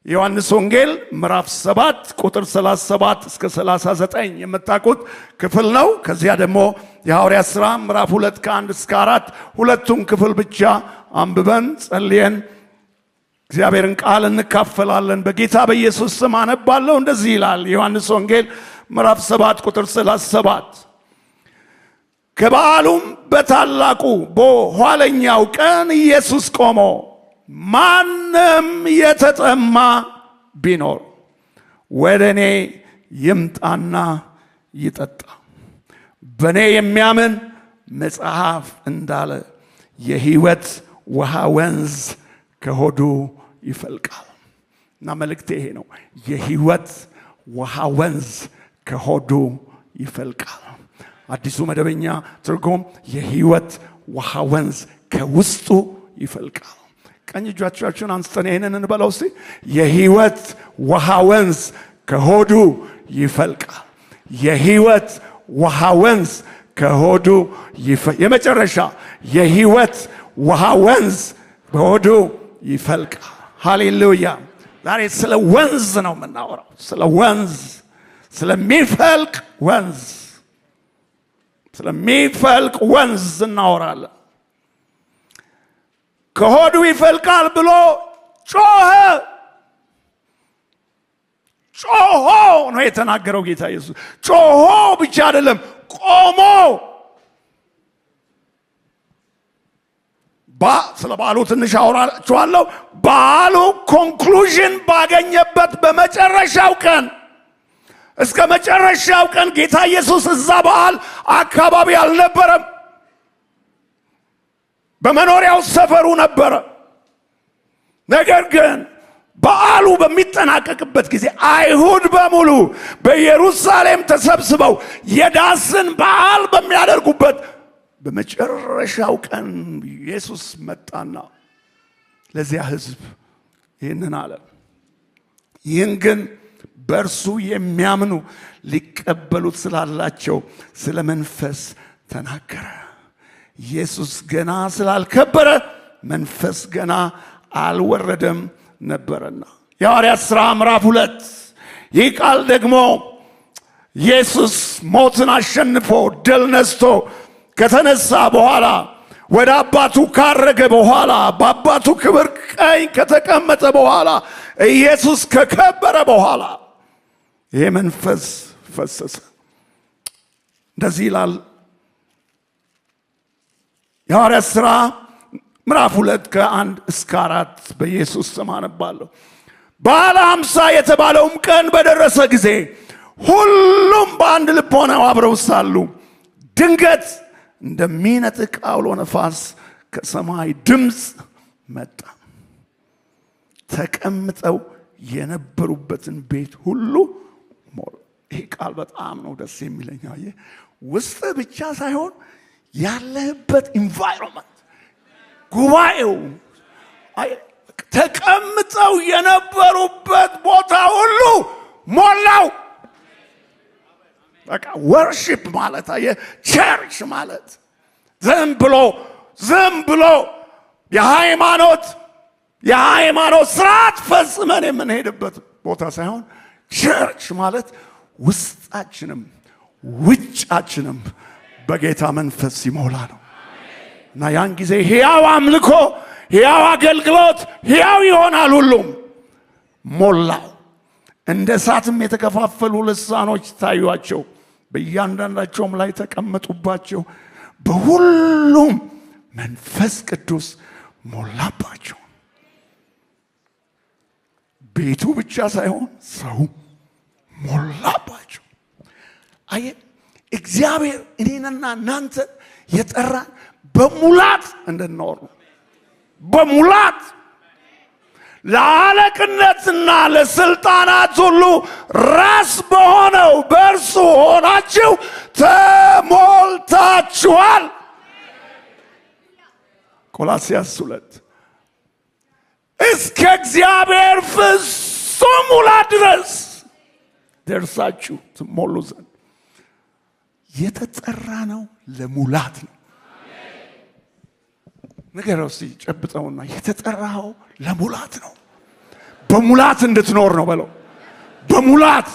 ዮሐንስ ወንጌል ምዕራፍ 7 ቁጥር 37 እስከ 39 የምታውቁት ክፍል ነው። ከዚያ ደግሞ የሐዋርያት ሥራ ምዕራፍ 2 ከ1 እስከ 4 ሁለቱም ክፍል ብቻ አንብበን ጸልየን እግዚአብሔርን ቃል እንካፈላለን። በጌታ በኢየሱስ ስም አነባለሁ። እንደዚህ ይላል ዮሐንስ ወንጌል ምዕራፍ 7 ቁጥር 37 ከበዓሉም በታላቁ በኋለኛው ቀን ኢየሱስ ቆሞ ማንም የተጠማ ቢኖር ወደ እኔ ይምጣና ይጠጣ፣ በእኔ የሚያምን መጽሐፍ እንዳለ የሕይወት ውሃ ወንዝ ከሆዱ ይፈልቃል። እና መልእክቴ ይሄ ነው። የሕይወት ውሃ ወንዝ ከሆዱ ይፈልቃል። አዲሱ መደበኛ ትርጉም የሕይወት ውሃ ወንዝ ከውስጡ ይፈልቃል። ቀኝ እጆቻችሁን አንስተን ይሄንን እንበለው እስቲ። የሕይወት ውሃ ወንዝ ከሆዱ ይፈልቃል። የሕይወት ውሃ ወንዝ ከሆዱ የመጨረሻ የሕይወት ውሃ ወንዝ ከሆዱ ይፈልቃል። ሃሌሉያ። ዛሬ ስለ ወንዝ ነው የምናወራው። ስለ ወንዝ፣ ስለሚፈልቅ ወንዝ፣ ስለሚፈልቅ ወንዝ እናወራለን። ከሆዱ ይፈልቃል ብሎ ጮሆ ነው የተናገረው ጌታ ኢየሱስ። ጮሆ ብቻ አይደለም፣ ቆሞ ስለ በዓሉ ትንሽ አወራችኋለሁ። በዓሉ ኮንክሉዥን ባገኘበት በመጨረሻው ቀን፣ እስከ መጨረሻው ቀን ጌታ ኢየሱስ እዛ በዓል አካባቢ አልነበረም። በመኖሪያው ሰፈሩ ነበረ። ነገር ግን በዓሉ በሚጠናቀቅበት ጊዜ አይሁድ በሙሉ በኢየሩሳሌም ተሰብስበው የዳስን በዓል በሚያደርጉበት በመጨረሻው ቀን ኢየሱስ መጣና ለዚያ ሕዝብ ይህንን አለ። ይህን ግን በእርሱ የሚያምኑ ሊቀበሉት ስላላቸው ስለ መንፈስ ተናገረ። ኢየሱስ ገና ስላልከበረ መንፈስ ገና አልወረደም ነበርና። የሐዋርያት ሥራ ምዕራፍ 2 ይህ ቃል ደግሞ ኢየሱስ ሞትን አሸንፎ ድል ነስቶ ከተነሳ በኋላ ወደ አባቱ ካረገ በኋላ በአባቱ ክብር ቀኝ ከተቀመጠ በኋላ ኢየሱስ ከከበረ በኋላ ይሄ መንፈስ ፈሰሰ። እንደዚህ ይላል የሐዋርያት ሥራ ምዕራፍ 2 ከ1 እስከ 4 በኢየሱስ ስም አነባለሁ። በዓለ ሃምሳ የተባለውም ቀን በደረሰ ጊዜ ሁሉም በአንድ ልብ ሆነው አብረው ሳሉ ድንገት እንደሚነጥቅ አውሎ ነፋስ ከሰማይ ድምፅ መጣ፣ ተቀምጠው የነበሩበትን ቤት ሁሉ ሞላ። ይሄ ቃል በጣም ነው ደስ የሚለኝ። ውስጥ ብቻ ሳይሆን ያለህበት ኢንቫይሮንመንት፣ ጉባኤው፣ ተቀምጠው የነበሩበት ቦታ ሁሉ ሞላው። በቃ ወርሺፕ ማለት ቸርች ማለት ዝም ብሎ የሃይማኖት ስርዓት ፈጽመን የምንሄድበት ቦታ ሳይሆን ቸርች ማለት ውስጣችንም ውጫችንም በጌታ መንፈስ ሲሞላ ነው። እና ያን ጊዜ ሕያው አምልኮ፣ ሕያው አገልግሎት፣ ሕያው ይሆናል። ሁሉም ሞላው። እንደ እሳትም የተከፋፈሉ ልሳኖች ታዩአቸው፣ በእያንዳንዳቸውም ላይ ተቀመጡባቸው። በሁሉም መንፈስ ቅዱስ ሞላባቸው። ቤቱ ብቻ ሳይሆን ሰው ሞላባቸው። እግዚአብሔር እኔንና እናንተ የጠራን በሙላት እንድንኖር ነው። በሙላት ለአለቅነትና ለስልጣናት ሁሉ ራስ በሆነው በእርሱ ሆናችሁ ተሞልታችኋል። ቆላስይስ 2 እስከ እግዚአብሔር ፍጹም ሙላት ድረስ ደርሳችሁ ትሞሉ ዘንድ የተጠራ ነው። ለሙላት ነው። ንገረው እስቲ ጨብጠውና፣ የተጠራው ለሙላት ነው። በሙላት እንድትኖር ነው በለው። በሙላት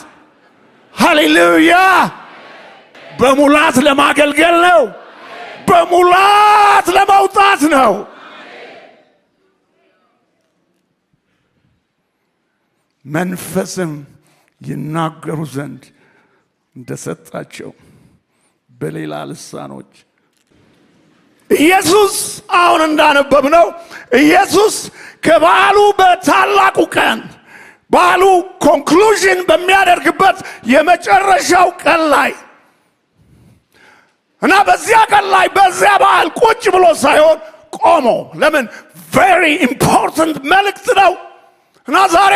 ሃሌሉያ። በሙላት ለማገልገል ነው። በሙላት ለመውጣት ነው። መንፈስም ይናገሩ ዘንድ እንደሰጣቸው በሌላ ልሳኖች። ኢየሱስ አሁን እንዳነበብነው ኢየሱስ ከበዓሉ በታላቁ ቀን በዓሉ ኮንክሉዥን በሚያደርግበት የመጨረሻው ቀን ላይ እና በዚያ ቀን ላይ በዚያ በዓል ቁጭ ብሎ ሳይሆን ቆሞ፣ ለምን very important መልእክት ነው። እና ዛሬ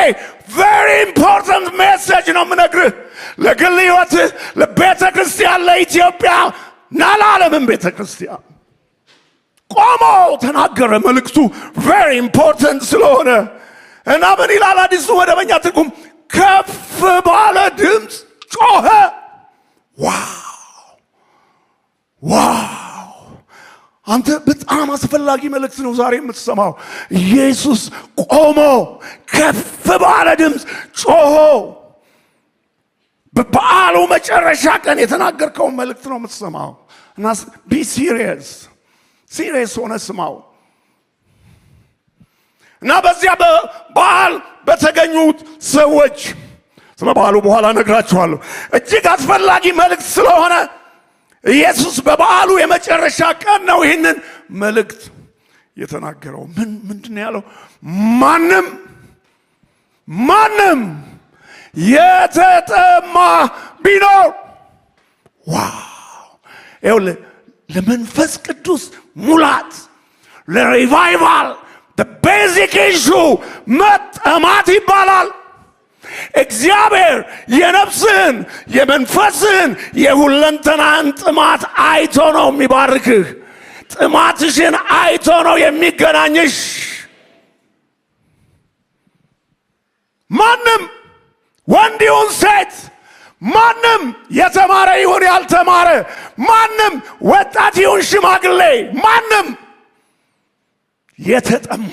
very important message ነው የምነግርህ ለግል ሕይወትህ፣ ለቤተ ክርስቲያን፣ ለኢትዮጵያ እና ለዓለምም ቤተ ክርስቲያን። ቆሞ ተናገረ። መልእክቱ very important ስለሆነ እና ምን ይላል አዲሱ መደበኛ ትርጉም? ከፍ ባለ ድምፅ ጮኸ። ዋው! አንተ በጣም አስፈላጊ መልእክት ነው ዛሬ የምትሰማው። ኢየሱስ ቆሞ ከፍ ባለ ድምፅ ጮሆ በበዓሉ መጨረሻ ቀን የተናገርከውን መልእክት ነው የምትሰማው። እና ቢ ሲሪየስ ሆነ ስማው። እና በዚያ በበዓል በተገኙት ሰዎች ስለ በዓሉ በኋላ ነግራችኋለሁ። እጅግ አስፈላጊ መልእክት ስለሆነ ኢየሱስ በበዓሉ የመጨረሻ ቀን ነው ይህንን መልእክት የተናገረው። ምንድን ነው ያለው? ማንም የተጠማ ቢኖር ይኸውልህ ለመንፈስ ቅዱስ ሙላት ለሪቫይቫል ቤዚክ ኢሹ መጠማት ይባላል። እግዚአብሔር የነፍስህን የመንፈስህን የሁለንተናህን ጥማት አይቶ ነው የሚባርክህ። ጥማትሽን አይቶ ነው የሚገናኝሽ። ማንም ወንድ ይሁን ሴት፣ ማንም የተማረ ይሁን ያልተማረ፣ ማንም ወጣት ይሁን ሽማግሌ፣ ማንም የተጠማ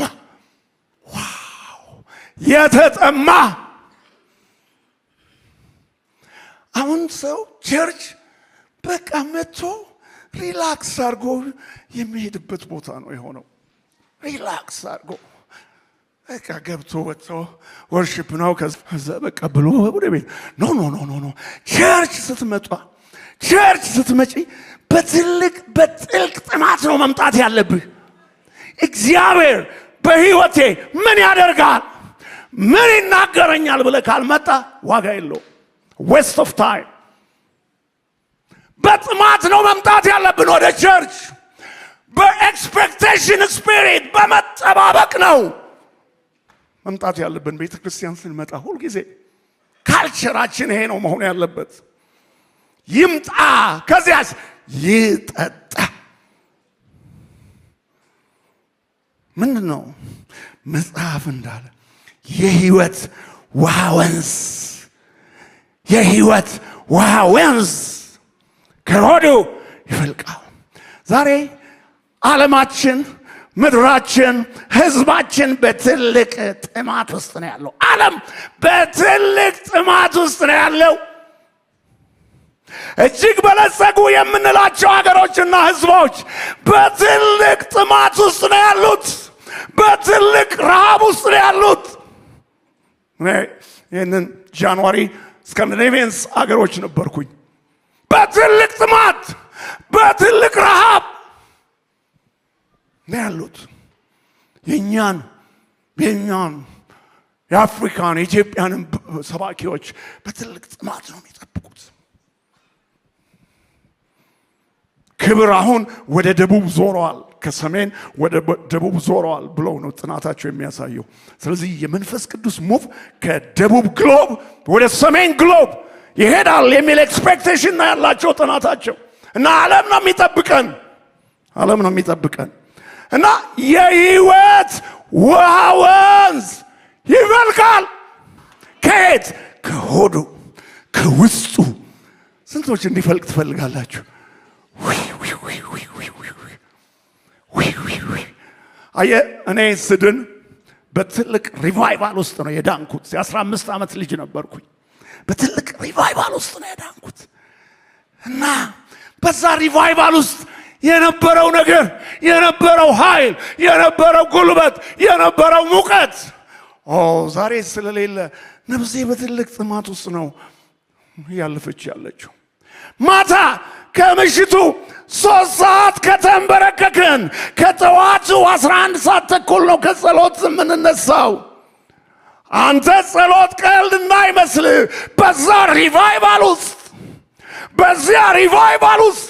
የተጠማ አሁን ሰው ቸርች በቃ መጥቶ ሪላክስ አድርጎ የሚሄድበት ቦታ ነው የሆነው። ሪላክስ አድርጎ በቃ ገብቶ ወጥቶ ወርሺፕ ነው ከዛ በቃ ብሎ ወደ ቤት። ኖ ቸርች ስትመጪ በጥልቅ ጥማት ነው መምጣት ያለብህ። እግዚአብሔር በህይወቴ ምን ያደርጋል፣ ምን ይናገረኛል ብለህ ካልመጣ ዋጋ የለው። ዌስት ኦፍ ታይም። በጥማት ነው መምጣት ያለብን ወደ ቸርች። በኤክስፔክቴሽን ስፒሪት በመጠባበቅ ነው መምጣት ያለብን። ቤተ ክርስቲያን ስንመጣ ሁልጊዜ ካልቸራችን ይሄ ነው መሆን ያለበት። ይምጣ፣ ከዚያስ ይጠጣ። ምንድን ነው መጽሐፍ እንዳለ የህይወት ውሃ ወንዝ ከሆዱ ይፈልቃል። ዛሬ ዓለማችን፣ ምድራችን፣ ህዝባችን በትልቅ ጥማት ውስጥ ነው ያለው። ዓለም በትልቅ ጥማት ውስጥ ነው ያለው። እጅግ በለጸጉ የምንላቸው ሀገሮችና ህዝቦች በትልቅ ጥማት ውስጥ ነው ያሉት። በትልቅ ረሃብ ውስጥ ነው ያሉት። ይህንን ጃንዋሪ ስካንዲኔቪያንስ አገሮች ነበርኩኝ። በትልቅ ጥማት በትልቅ ረሃብ ነው ያሉት። የእኛን የአፍሪካን የኢትዮጵያንን ሰባኪዎች በትልቅ ጥማት ነው የሚጠብቁት። ክብር አሁን ወደ ደቡብ ዞረዋል፣ ከሰሜን ወደ ደቡብ ዞረዋል ብለው ነው ጥናታቸው የሚያሳየው። ስለዚህ የመንፈስ ቅዱስ ሙቭ ከደቡብ ግሎብ ወደ ሰሜን ግሎብ ይሄዳል የሚል ኤክስፔክቴሽን ነው ያላቸው ጥናታቸው። እና ዓለም ነው የሚጠብቀን እና የህይወት ውሃ ወንዝ ይፈልቃል። ከየት? ከሆዱ ከውስጡ። ስንቶች እንዲፈልቅ ትፈልጋላችሁ? አየ እኔ ስድን በትልቅ ሪቫይቫል ውስጥ ነው የዳንኩት። የ15 ዓመት ልጅ ነበርኩኝ። በትልቅ ሪቫይቫል ውስጥ ነው የዳንኩት እና በዛ ሪቫይቫል ውስጥ የነበረው ነገር፣ የነበረው ኃይል፣ የነበረው ጉልበት፣ የነበረው ሙቀት ዛሬ ስለሌለ ነፍሴ በትልቅ ጥማት ውስጥ ነው ያለፈች ያለችው። ማታ ከምሽቱ 3 ሰዓት ከተንበረከክን ከጠዋቱ 11 ሰዓት ተኩል ነው ከጸሎት የምንነሳው። አንተ ጸሎት ቀልድ እንዳይመስል በዛ ሪቫይቫል ውስጥ በዚያ ሪቫይቫል ውስጥ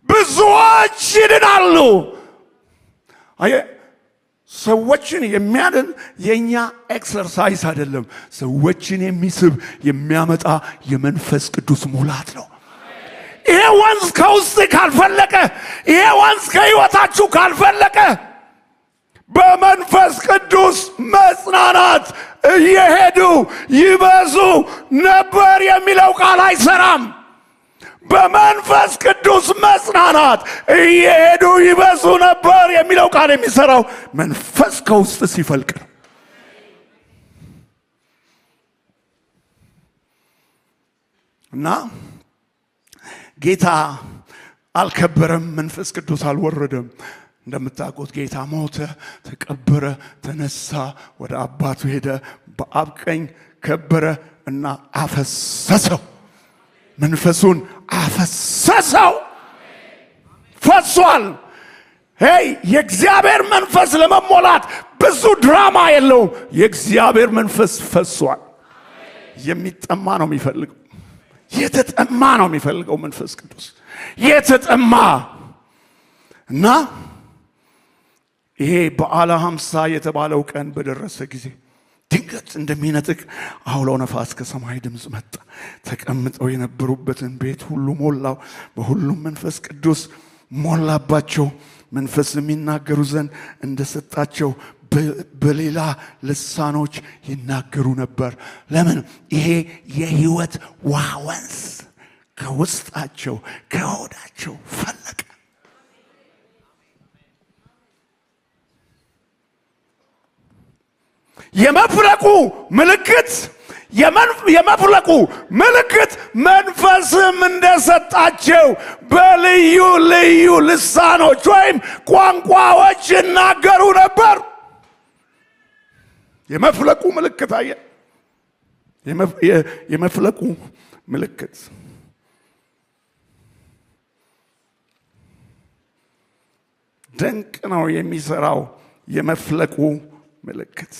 ብዙዎች ይድናሉ። ሰዎችን የሚያድን የኛ ኤክሰርሳይዝ አይደለም። ሰዎችን የሚስብ የሚያመጣ የመንፈስ ቅዱስ ሙላት ነው። ይሄ ወንዝ ከውስጥ ካልፈለቀ፣ ይሄ ወንዝ ከህይወታችሁ ካልፈለቀ በመንፈስ ቅዱስ መጽናናት እየሄዱ ይበዙ ነበር የሚለው ቃል አይሰራም። በመንፈስ ቅዱስ መጽናናት እየሄዱ ይበዙ ነበር የሚለው ቃል የሚሰራው መንፈስ ከውስጥ ሲፈልቅ ነው። እና ጌታ አልከበረም፣ መንፈስ ቅዱስ አልወረደም። እንደምታውቁት ጌታ ሞተ፣ ተቀበረ፣ ተነሳ፣ ወደ አባቱ ሄደ፣ በአብ ቀኝ ከበረ እና አፈሰሰው። መንፈሱን አፈሰሰው። ፈሷል። የእግዚአብሔር መንፈስ ለመሞላት ብዙ ድራማ የለውም። የእግዚአብሔር መንፈስ ፈሷል። የሚጠማ ነው የሚፈልገው። የተጠማ ነው የሚፈልገው መንፈስ ቅዱስ የተጠማ እና ይሄ በዓለ 50 የተባለው ቀን በደረሰ ጊዜ ድንገት እንደሚነጥቅ አውሎ ነፋስ ከሰማይ ድምፅ መጣ። ተቀምጠው የነበሩበትን ቤት ሁሉ ሞላው። በሁሉም መንፈስ ቅዱስ ሞላባቸው። መንፈስ የሚናገሩ ዘንድ እንደሰጣቸው በሌላ ልሳኖች ይናገሩ ነበር። ለምን? ይሄ የህይወት ውሃ ወንዝ ከውስጣቸው ከሆዳቸው ፈለቀ። የመፍለቁ ምልክት መንፈስም እንደሰጣቸው በልዩ ልዩ ልሳኖች ወይም ቋንቋዎች ይናገሩ ነበር። የመፍለቁ ምልክት አየ። የመፍለቁ ምልክት ድንቅ ነው የሚሰራው። የመፍለቁ ምልክት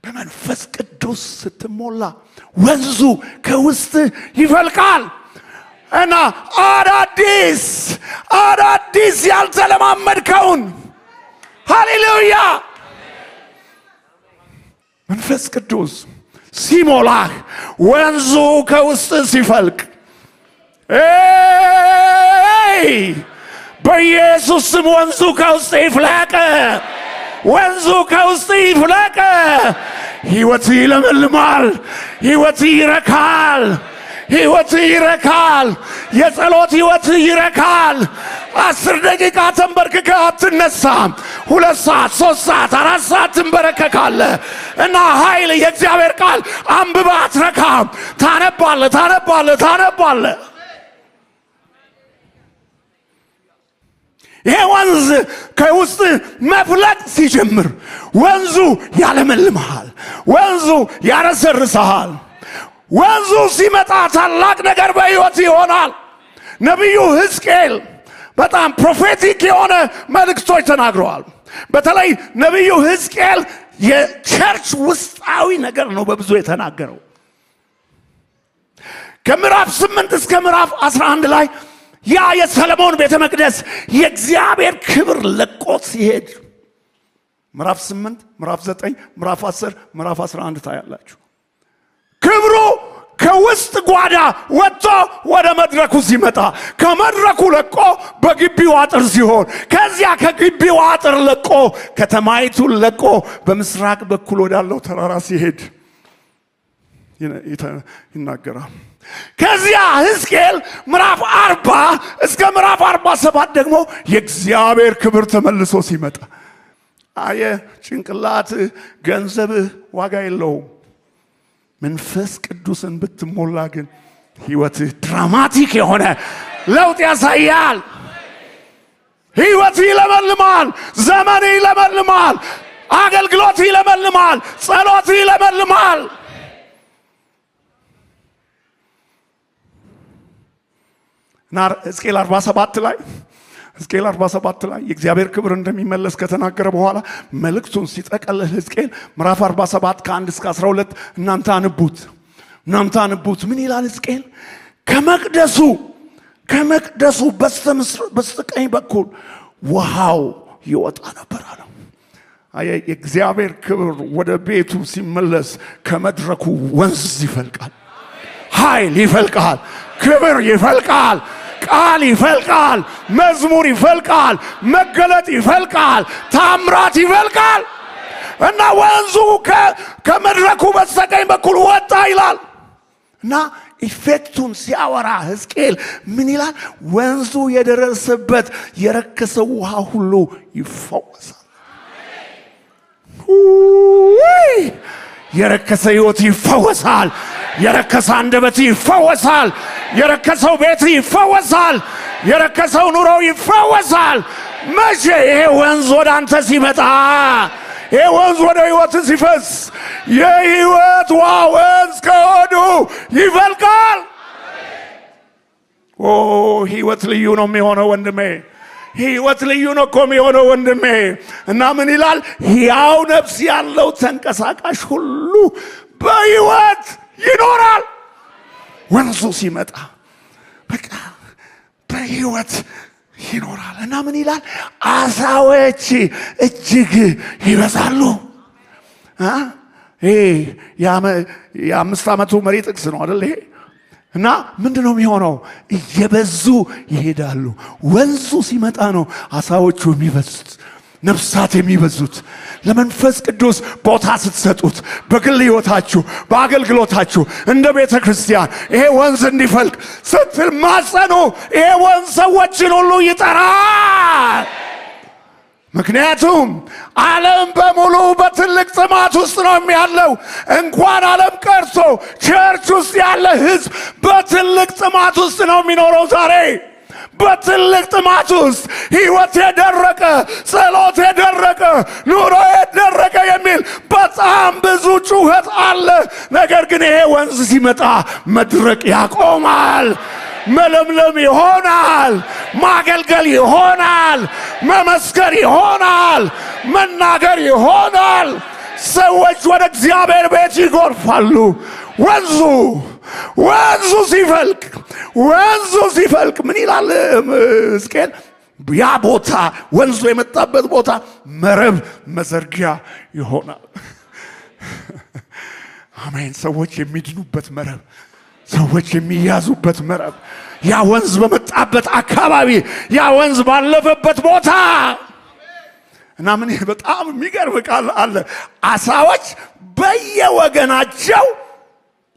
በመንፈስ ቅዱስ ስትሞላ ወንዙ ከውስጥ ይፈልቃል እና አዳዲስ ያልተለማመድከውን ሃሌሉያ መንፈስ ቅዱስ ሲሞላህ ወንዙ ከውስጥ ሲፈልቅ በኢየሱስ ስም ወንዙ ከውስጥ ይፍለቅ። ወንዙ ከውስጥ ይፍለቅ። ሕይወት ይለመልማል። ሕይወት ይረካል። ሕይወት ይረካል። የጸሎት ሕይወት ይረካል። 10 ደቂቃ ተንበርክከ አትነሳም። 2 ሰዓት 3 ሰዓት 4 ሰዓት ትንበረከካለህ እና ኃይል የእግዚአብሔር ቃል አንብባ አትረካም። ታነባለህ። ይሄ ወንዝ ከውስጥ መፍለቅ ሲጀምር ወንዙ ያለመልምሃል። ወንዙ ያረሰርሰሃል። ወንዙ ሲመጣ ታላቅ ነገር በሕይወት ይሆናል። ነቢዩ ሕዝቅኤል በጣም ፕሮፌቲክ የሆነ መልእክቶች ተናግረዋል። በተለይ ነቢዩ ሕዝቅኤል የቸርች ውስጣዊ ነገር ነው በብዙ የተናገረው። ከምዕራፍ 8 እስከ ምዕራፍ 11 ላይ ያ የሰለሞን ቤተ መቅደስ የእግዚአብሔር ክብር ለቆት ሲሄድ ምዕራፍ 8 ምዕራፍ 9 ምዕራፍ 10 ምዕራፍ 11 ታያላችሁ። ክብሩ ከውስጥ ጓዳ ወጥቶ ወደ መድረኩ ሲመጣ ከመድረኩ ለቆ በግቢው አጥር ሲሆን ከዚያ ከግቢው አጥር ለቆ ከተማይቱን ለቆ በምስራቅ በኩል ወዳለው ተራራ ሲሄድ ይናገራል። ከዚያ ሕዝቅኤል ምዕራፍ 40 እስከ ምዕራፍ 47 ደግሞ የእግዚአብሔር ክብር ተመልሶ ሲመጣ አየ ጭንቅላት ገንዘብ ዋጋ የለውም መንፈስ ቅዱስን ብትሞላ ግን ሕይወትህ ድራማቲክ የሆነ ለውጥ ያሳያል ሕይወት ይለመልማል ዘመን ይለመልማል አገልግሎት ይለመልማል ጸሎት ይለመልማል ናር ሕዝቅኤል 47 ላይ የእግዚአብሔር ክብር እንደሚመለስ ከተናገረ በኋላ መልእክቱን ሲጠቀልል ሕዝቅኤል ምዕራፍ 47 ከ1 እስከ 12 እናንተ አንቡት ምን ይላል ሕዝቅኤል ከመቅደሱ በስተቀኝ በኩል ውሃው ይወጣ ነበር አለ የእግዚአብሔር ክብር ወደ ቤቱ ሲመለስ ከመድረኩ ወንዝ ይፈልቃል ኃይል ይፈልቃል ክብር ይፈልቃል ቃል ይፈልቃል መዝሙር ይፈልቃል መገለጥ ይፈልቃል ታምራት ይፈልቃል እና ወንዙ ከመድረኩ በስተቀኝ በኩል ወጣ ይላል እና ኢፌክቱን ሲያወራ ሕዝቅኤል ምን ይላል ወንዙ የደረሰበት የረከሰው ውሃ ሁሉ ይፈወሳል የረከሰ ሕይወት ይፈወሳል የረከሰ አንደበት ይፈወሳል የረከሰው ቤት ይፈወሳል የረከሰው ኑሮ ይፈወሳል መቼ ይሄ ወንዝ ወደ አንተ ሲመጣ ይሄ ወንዝ ወደ ሕይወት ሲፈስ የሕይወት ወንዝ ከሆዱ ይፈልቃል ሕይወት ልዩ ነው የሚሆነው ወንድሜ ሕይወት ልዩ ነው እኮ የሚሆነው ወንድሜ እና ምን ይላል ሕያው ነፍስ ያለው ተንቀሳቃሽ ሁሉ በሕይወት ይኖራል ወንዙ ሲመጣ በቃ በሕይወት ይኖራል እና ምን ይላል አሳዎች እጅግ ይበዛሉ የ5 ዓመቱ መሪ ጥቅስ ነው አይደል ይሄ እና ምንድነው የሚሆነው እየበዙ ይሄዳሉ ወንዙ ሲመጣ ነው አሳዎቹ የሚበዙት ነፍሳት የሚበዙት ለመንፈስ ቅዱስ ቦታ ስትሰጡት በግል ሕይወታችሁ በአገልግሎታችሁ እንደ ቤተ ክርስቲያን ይሄ ወንዝ እንዲፈልቅ ስትማጸኑ ይሄ ወንዝ ሰዎችን ሁሉ ይጠራል ምክንያቱም ዓለም በሙሉ በትልቅ ጥማት ውስጥ ነው ያለው እንኳን ዓለም ቀርቶ ቸርች ውስጥ ያለ ሕዝብ በትልቅ ጥማት ውስጥ ነው የሚኖረው ዛሬ በትልቅ ጥማት ውስጥ ሕይወት የደረቀ ጸሎት የደረቀ ኑሮ የደረቀ የሚል በጣም ብዙ ጩኸት አለ ነገር ግን ይሄ ወንዝ ሲመጣ መድረቅ ያቆማል መለምለም ይሆናል ማገልገል ይሆናል መመስከር ይሆናል መናገር ይሆናል ሰዎች ወደ እግዚአብሔር ቤት ይጎርፋሉ ወንዙ ሲፈልቅ ምን ይላል ሕዝቅኤል ያ ቦታ ወንዙ የመጣበት ቦታ መረብ መዘርጊያ ይሆናል አሜን ሰዎች የሚድኑበት መረብ ሰዎች የሚያዙበት መረብ ያ ወንዝ በመጣበት አካባቢ ያ ወንዝ ባለፈበት ቦታ እና ምን በጣም የሚገርም ቃል አለ አሳዎች በየወገናቸው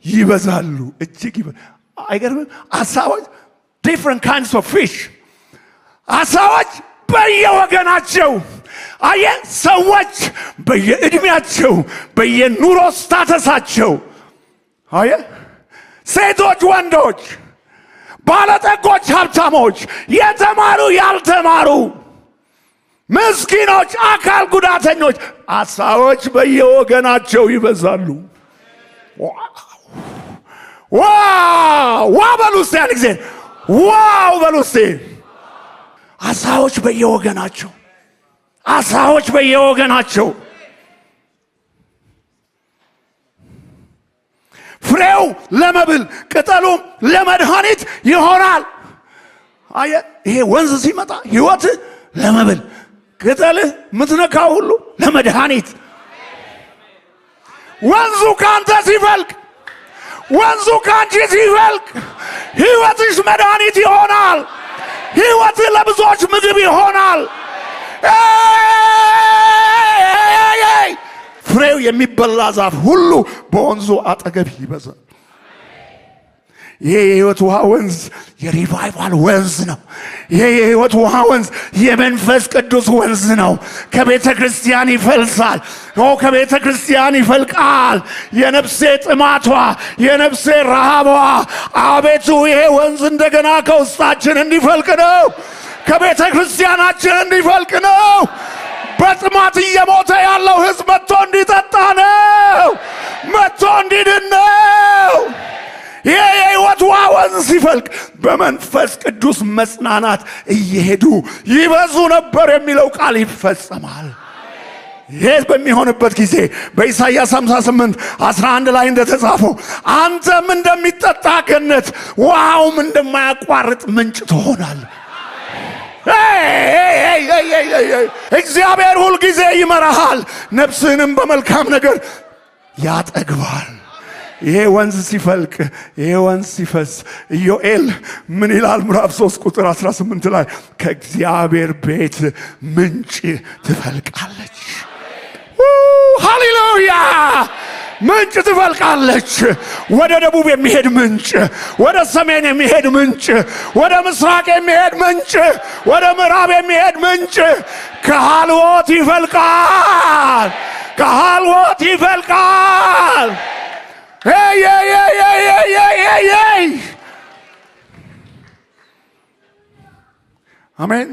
ይበዛሉ እጅግ አይገርምም አሳዎች different kinds of fish አሳዎች በየወገናቸው አየ ሰዎች በየእድሜያቸው በየኑሮ ስታተሳቸው አየ ሴቶች ወንዶች ባለጠጎች ሀብታሞች የተማሩ ያልተማሩ ምስኪኖች አካል ጉዳተኞች አሳዎች በየወገናቸው ይበዛሉ ዋው በሉስቲ አንድ ጊዜ ዋው በሉስቲ አሳዎች በየወገናቸው ፍሬው ለመብል ቅጠሉም ለመድኃኒት ይሆናል አየ ይሄ ወንዝ ሲመጣ ሕይወት ለመብል ቅጠልህ ምትነካው ሁሉ ለመድኃኒት ወንዙ ካንተ ሲፈልቅ ወንዙ ካንቺ ሲፈልቅ ሕይወትሽ መድኃኒት ይሆናል ሕይወት ለብዙዎች ምግብ ይሆናል ፍሬው የሚበላ ዛፍ ሁሉ በወንዙ አጠገብ ይበዛል ይሄ የሕይወት ውሃ ወንዝ የሪቫይቫል ወንዝ ነው። ይሄ የሕይወት ውሃ ወንዝ የመንፈስ ቅዱስ ወንዝ ነው። ከቤተ ክርስቲያን ይፈልሳል። ከቤተ ክርስቲያን ይፈልቃል። የነፍሴ ጥማቷ፣ የነፍሴ ረሃቧ አቤቱ ይሄ ወንዝ እንደገና ከውስጣችን እንዲፈልቅ ነው። ከቤተ ክርስቲያናችን እንዲፈልቅ ነው። በጥማት እየሞተ ያለው ሕዝብ መጥቶ እንዲጠጣ ነው። መጥቶ እንዲድን ነው። ይሄ የሕይወት ውሃ ወንዝ ሲፈልቅ በመንፈስ ቅዱስ መጽናናት እየሄዱ ይበዙ ነበር የሚለው ቃል ይፈጸማል። ይሄ በሚሆንበት ጊዜ በኢሳይያስ 58:11 ላይ እንደተጻፈው አንተም እንደሚጠጣ ገነት ውሃውም እንደማያቋርጥ ምንጭ ትሆናለህ። እግዚአብሔር ሁል ጊዜ ይመራሃል፣ ነፍስህንም በመልካም ነገር ያጠግባል። ይሄ ወንዝ ሲፈልቅ፣ ይሄ ወንዝ ሲፈስ ኢዮኤል ምን ይላል? ምዕራፍ 3:18 ላይ ከእግዚአብሔር ቤት ምንጭ ትፈልቃለች። ሃሌሉያ! ምንጭ ትፈልቃለች። ወደ ደቡብ የሚሄድ ምንጭ፣ ወደ ሰሜን የሚሄድ ምንጭ፣ ወደ ምስራቅ የሚሄድ ምንጭ፣ ወደ ምዕራብ የሚሄድ ምንጭ ከሃልዎት ይፈልቃል። ከሃልዎት ይፈልቃል። አሜን።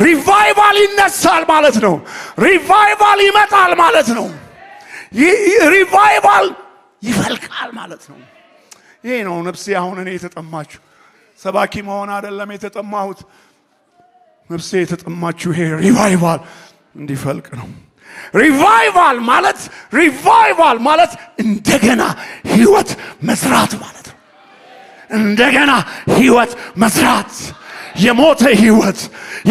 ሪቫይቫል ይነሳል ማለት ነው። ሪቫይቫል ይመጣል ማለት ነው። ሪቫይቫል ይፈልቃል ማለት ነው። ይሄ ነው ነፍሴ አሁን እኔ የተጠማችሁ። ሰባኪ መሆን አይደለም የተጠማሁት። ነፍሴ የተጠማችሁ ይሄ ሪቫይቫል እንዲፈልቅ ነው። ሪቫይቫል ማለት እንደገና ህይወት መስራት ማለት ነው። እንደገና ህይወት መስራት። የሞተ ህይወት፣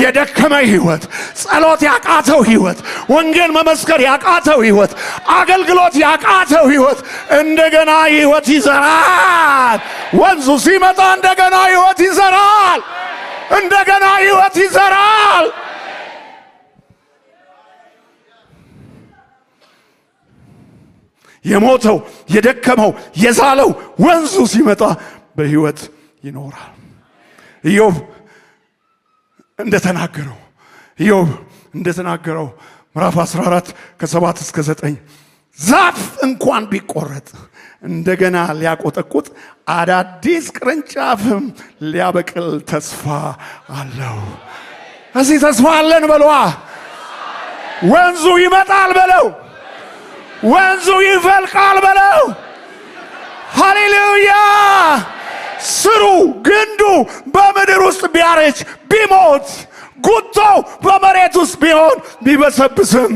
የደከመ ህይወት፣ ጸሎት ያቃተው ህይወት፣ ወንጌል መመስከር ያቃተው ህይወት፣ አገልግሎት ያቃተው ህይወት እንደገና ህይወት ይዘራል። ወንዙ ሲመጣ እንደገና ህይወት ይዘራል። እንደገና ህይወት ይዘራል። የሞተው የደከመው የዛለው ወንዙ ሲመጣ በህይወት ይኖራል። ኢዮብ እንደተናገረው ምዕራፍ 14:7-9 ዛፍ እንኳን ቢቆረጥ እንደገና ሊያቆጠቁጥ አዳዲስ ቅርንጫፍም ሊያበቅል ተስፋ አለው። እዚህ ተስፋ አለን በለዋ። ወንዙ ይመጣል በለው። ወንዙ ይፈልቃል በለው። ሃሌሉያ! ስሩ ግንዱ በምድር ውስጥ ቢያረጅ ቢሞት፣ ጉቶ በመሬት ውስጥ ቢሆን ቢበሰብስም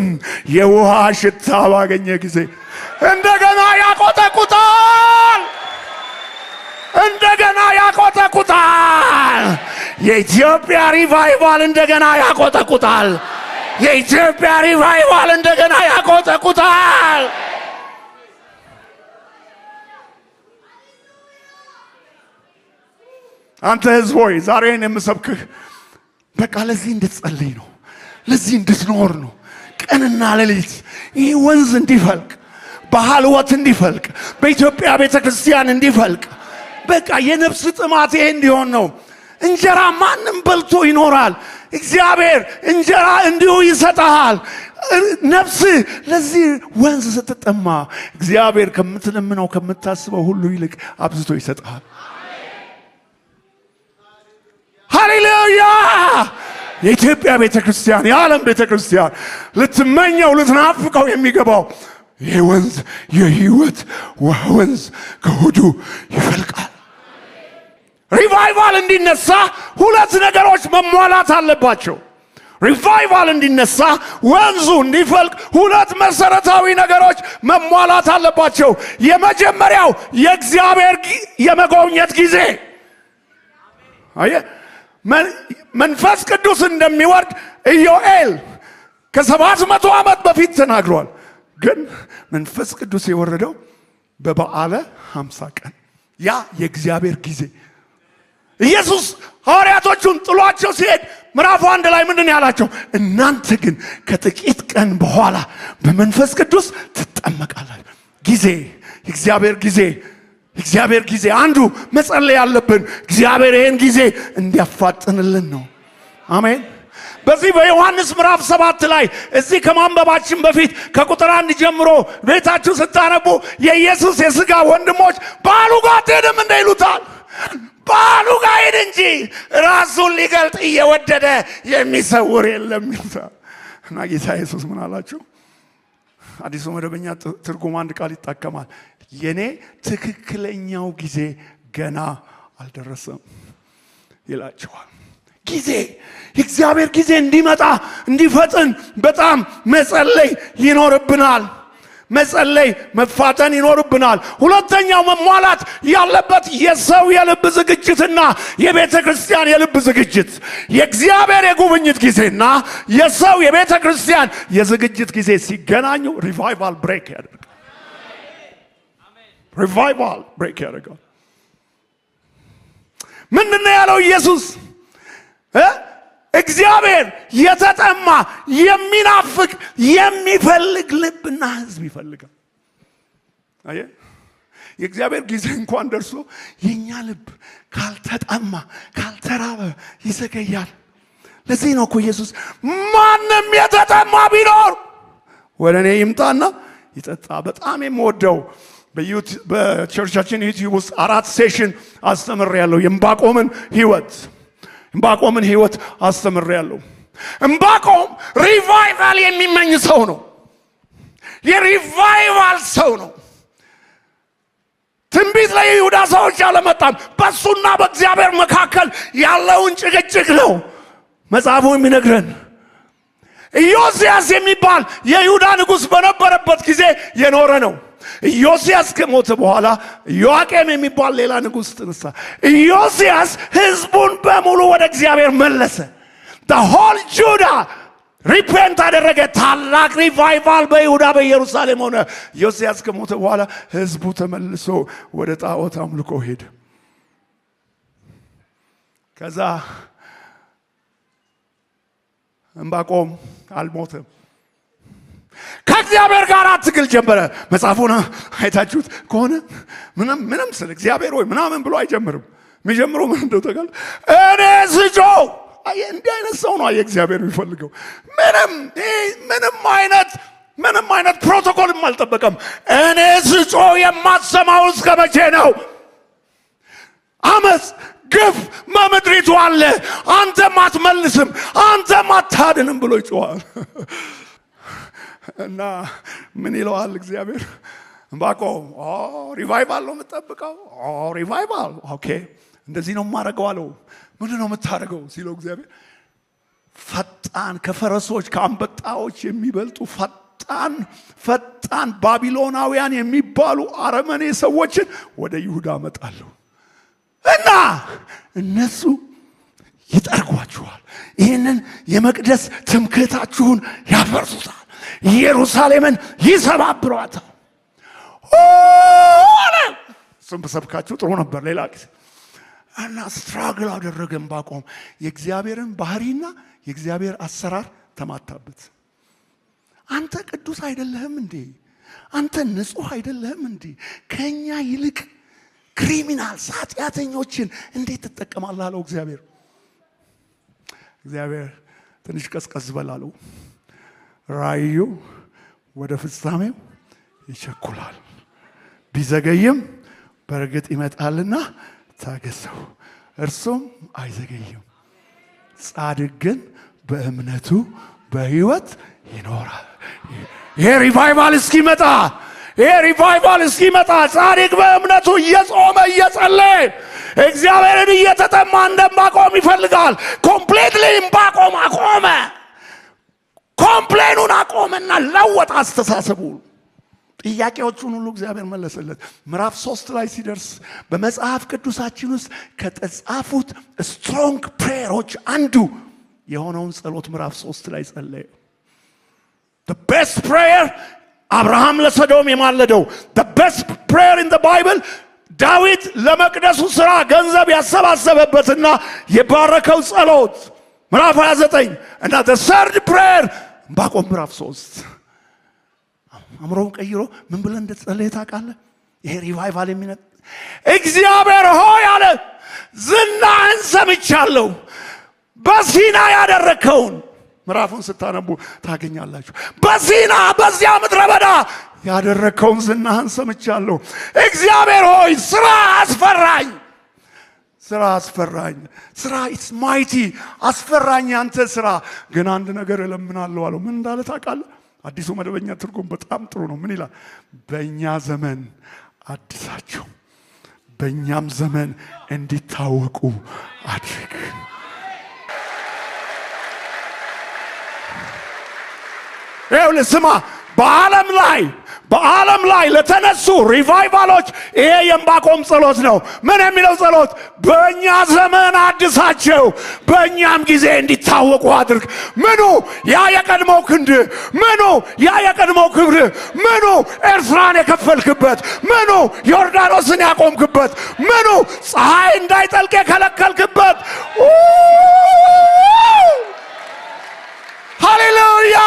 የውሃ ሽታ ባገኘ ጊዜ እንደገና ያቆጠቁጣል። እንደገና ያቆጠቁጣል። የኢትዮጵያ ሪቫይቫል እንደገና ያቆጠቁጣል። የኢትዮጵያ ሪቫይቫል እንደገና ያቆጠቁጣል። አንተ ሕዝብ ሆይ ዛሬን የምሰብክህ በቃ ለዚህ እንድትጸልይ ነው። ለዚህ እንድትኖር ነው። ቀንና ሌሊት ይህ ወንዝ እንዲፈልቅ፣ በሃልወት እንዲፈልቅ፣ በኢትዮጵያ ቤተክርስቲያን እንዲፈልቅ በቃ የነፍስ ጥማት ይሄ እንዲሆን ነው። እንጀራ ማንም በልቶ ይኖራል። እግዚአብሔር እንጀራ እንዲሁ ይሰጣል። ነፍስ ለዚህ ወንዝ ስትጠማ እግዚአብሔር ከምትለምነው ከምታስበው ሁሉ ይልቅ አብዝቶ ይሰጣል። ሃሌሉያ! የኢትዮጵያ ቤተክርስቲያን፣ የዓለም ቤተክርስቲያን ልትመኘው ልትናፍቀው የሚገባው ይህ ወንዝ የህይወት ወንዝ ከሆዱ ይፈልቃል። ሪቫይቫል እንዲነሳ ሁለት ነገሮች መሟላት አለባቸው። ሪቫይቫል እንዲነሳ ወንዙ እንዲፈልቅ ሁለት መሰረታዊ ነገሮች መሟላት አለባቸው። የመጀመሪያው የእግዚአብሔር የመጎብኘት ጊዜ። መንፈስ ቅዱስ እንደሚወርድ ኢዮኤል ከ700 ዓመት በፊት ተናግሯል። ግን መንፈስ ቅዱስ የወረደው በበዓለ 50 ቀን ያ የእግዚአብሔር ጊዜ። ኢየሱስ ሐዋርያቶቹን ጥሏቸው ሲሄድ ምዕራፍ 1 ላይ ምንድን ያላቸው? እናንተ ግን ከጥቂት ቀን በኋላ በመንፈስ ቅዱስ ትጠመቃላችሁ። ጊዜ፣ የእግዚአብሔር ጊዜ እግዚአብሔር ጊዜ አንዱ መጸለይ ያለብን እግዚአብሔር ይሄን ጊዜ እንዲያፋጥንልን ነው። አሜን። በዚህ በዮሐንስ ምዕራፍ 7 ላይ እዚህ ከማንበባችን በፊት ከቁጥር 1 ጀምሮ ቤታችሁ ስታነቡ የኢየሱስ የሥጋ ወንድሞች ባሉ ጋር አትሄድም እንደ ይሉታል። ባሉ ጋር ሄድ እንጂ ራሱን ሊገልጥ እየወደደ የሚሰውር የለም ይሉታል። እና ጌታ ኢየሱስ ምን አላቸው? አዲሱ መደበኛ ትርጉም አንድ ቃል ይጠቀማል። የኔ ትክክለኛው ጊዜ ገና አልደረሰም ይላቸዋል። ጊዜ የእግዚአብሔር ጊዜ እንዲመጣ እንዲፈጥን በጣም መጸለይ ይኖርብናል። መጸለይ መፋጠን ይኖርብናል። ሁለተኛው መሟላት ያለበት የሰው የልብ ዝግጅትና የቤተ ክርስቲያን የልብ ዝግጅት። የእግዚአብሔር የጉብኝት ጊዜና የሰው የቤተ ክርስቲያን የዝግጅት ጊዜ ሲገናኙ ሪቫይቫል ብሬክ ያደርጋል። ሪቫይቫል ብሬክ ያደርጋል። ምንድነው ያለው ኢየሱስ? እግዚአብሔር የተጠማ የሚናፍቅ የሚፈልግ ልብና ሕዝብ ይፈልጋል። አየ የእግዚአብሔር ጊዜ እንኳን ደርሶ የኛ ልብ ካልተጠማ ካልተራበ ይዘገያል። ለዚህ ነው እኮ ኢየሱስ ማንም የተጠማ ቢኖር ወደ እኔ ይምጣና ይጠጣ። በጣም የምወደው በቸርቻችን ዩቲዩብ ውስጥ 4 ሴሽን አስተምሬያለሁ። ዕንባቆምን ህይወት አስተምሬያለሁ። ዕንባቆም ሪቫይቫል የሚመኝ ሰው ነው። የሪቫይቫል ሰው ነው። ትንቢት ለይሁዳ ሰዎች አልመጣም። በሱና በእግዚአብሔር መካከል ያለውን ጭቅጭቅ ነው መጽሐፉ የሚነግረን። ኢዮስያስ የሚባል የይሁዳ ንጉሥ በነበረበት ጊዜ የኖረ ነው። ኢዮስያስ ከሞተ በኋላ ዮአቄም የሚባል ሌላ ንጉሥ ተነሳ። ኢዮስያስ ህዝቡን በሙሉ ወደ እግዚአብሔር መለሰ። the whole Judah ሪፔንት አደረገ። ታላቅ ሪቫይቫል በይሁዳ በኢየሩሳሌም ሆነ። ኢዮስያስ ከሞተ በኋላ ህዝቡ ተመልሶ ወደ ጣዖት አምልኮ ሄደ። ከዛ ዕንባቆም አልሞተም። ከእግዚአብሔር ጋር ትግል ጀመረ። መጽሐፉን አይታችሁት ከሆነ ምንም ስለ እግዚአብሔር ወይ ምናምን ብሎ አይጀምርም። የሚጀምረው ምን እንደው ተጋል እኔ ስጮህ እንዲህ አይነት ሰው ነው እግዚአብሔር የሚፈልገው። ምንም አይነት ፕሮቶኮልም አልጠበቀም። እኔ ስጮህ የማትሰማው እስከ መቼ ነው? አመፅ ግፍ በምድሪቱ አለ፣ አንተም አትመልስም፣ አንተም አታድንም ብሎ ይጮሃል። እና ምን ይለዋል እግዚአብሔር? ዕንባቆም ሪቫይቫል ነው የምትጠብቀው? ሪቫይቫል ኦኬ፣ እንደዚህ ነው የማደርገው አለው። ምንድን ነው የምታደርገው ሲለው እግዚአብሔር ፈጣን ከፈረሶች ከአንበጣዎች የሚበልጡ ፈጣን ባቢሎናውያን የሚባሉ አረመኔ ሰዎችን ወደ ይሁዳ አመጣለሁ እና እነሱ ይጠርጓችኋል፣ ይህንን የመቅደስ ትምክህታችሁን ያፈርሱታል፣ ኢየሩሳሌምን ይሰባብሯታል። እሱም በሰብካችሁ ጥሩ ነበር ሌላ ጊዜ። እና ስትራግል አደረገ ዕንባቆም። የእግዚአብሔርን ባህሪና የእግዚአብሔር አሰራር ተማታበት። አንተ ቅዱስ አይደለህም እንዴ? አንተ ንጹህ አይደለህም እንዴ? ከኛ ይልቅ ክሪሚናልስ ኃጢአተኞችን እንዴት ትጠቀማለህ አለው እግዚአብሔር። እግዚአብሔር ትንሽ ቀዝቀዝ በላለው። ራእዩ ወደ ፍጻሜው ይቸኩላል፣ ቢዘገይም በእርግጥ ይመጣልና ታገሰው፣ እርሱም አይዘገይም። ጻድቅ ግን በእምነቱ በሕይወት ይኖራል። ይሄ ሪቫይቫል እስኪመጣ ጻድቅ በእምነቱ እየጾመ እየጸለየ እግዚአብሔርን እየተጠማ እንደ ዕንባቆም ይፈልጋል። ኮምፕሊትሊ ዕንባቆም አቆመ። ኮምፕሌኑን አቆመና ለወጥ አስተሳሰቡ። ጥያቄዎቹን ሁሉ እግዚአብሔር መለሰለት። ምዕራፍ 3 ላይ ሲደርስ በመጽሐፍ ቅዱሳችን ውስጥ ከተጻፉት ስትሮንግ ፕሬየሮች አንዱ የሆነውን ጸሎት ምዕራፍ 3 ላይ ጸለየ። the best prayer አብርሃም ለሰዶም የማለደው the best prayer in the Bible ዳዊት ለመቅደሱ ሥራ ገንዘብ ያሰባሰበበትና የባረከው ጸሎት ምዕራፍ 29 እና the third prayer ዕንባቆም ምዕራፍ 3 አምሮውን ቀይሮ ምን ብለን እንደጸለየ ታውቃለህ? ይሄ ሪቫይቫል የሚነጥ እግዚአብሔር ሆይ አለ ዝናህን ሰምቻለሁ። በሲና ያደረከውን ምዕራፉን ስታነቡ ታገኛላችሁ። በሲና በዚያ ምድረ በዳ ያደረከውን ዝናህን ሰምቻለሁ። እግዚአብሔር ሆይ ስራ አስፈራኝ፣ ስራ አስፈራኝ። ስራ ኢትስ ማይቲ አስፈራኝ አንተ ስራ። ግን አንድ ነገር እለምናለሁ አለው። ምን እንዳለ ታውቃለህ? አዲሱ መደበኛ ትርጉም በጣም ጥሩ ነው። ምን ይላል? በእኛ ዘመን አድሳቸው፣ በእኛም ዘመን እንዲታወቁ አድርግ። ይኸውልህ ስማ፣ በዓለም ላይ ለተነሱ ሪቫይቫሎች ይሄ የዕንባቆም ጸሎት ነው። ምን የሚለው ጸሎት? በእኛ ዘመን አድሳቸው፣ በእኛም ጊዜ እንዲታወቁ አድርግ። ምኑ? ያ የቀድሞው ክንድ፣ ምኑ? ያ የቀድሞው ክብር፣ ምኑ? ኤርትራን የከፈልክበት፣ ምኑ? ዮርዳኖስን ያቆምክበት፣ ምኑ? ፀሐይ እንዳይጠልቅ የከለከልክበት። ሃሌሉያ